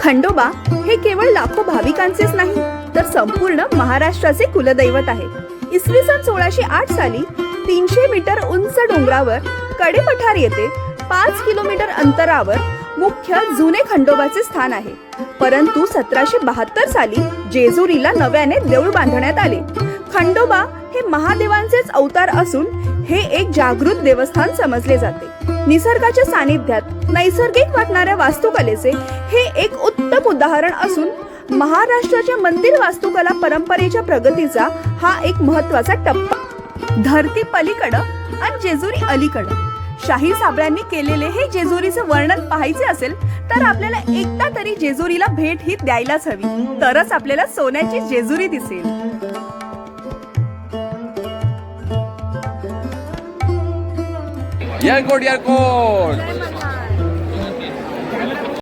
खंडोबा हे केवळ लाखो भाविकांचेच नाही तर संपूर्ण महाराष्ट्राचे कुलदैवत आहे. इसवी सन 1608 साली 300 मीटर उंच डोंगरावर कडेपठार येथे 5 किलोमीटर अंतरावर मुख्य जुने खंडोबाचे स्थान आहे. परंतु 1772 साली जेजुरीला नव्याने देऊळ बांधण्यात आले. खंडोबा हे महादेवांचेच अवतार असून हे एक जागृत देवस्थान समजले जाते. निसर्गाच्या सानिध्यात नैसर्गिक वाटणाऱ्या वास्तुकलेचे हे एक उत्तम उदाहरण असून महाराष्ट्राच्या मंदिर वास्तुकला परंपरेच्या प्रगतीचा हा एक महत्त्वाचा टप्पा. धरती पलीकडं आणि जेजुरी अलीकडं शाही साबळ्यांनी केलेले हे जेजुरीचं वर्णन पाहायचे असेल तर आपल्याला एकदा तरी जेजुरीला भेट ही द्यायलाच हवी. तरच आपल्याला सोन्याची जेजुरी दिसेल. Yerkot, Yerkot.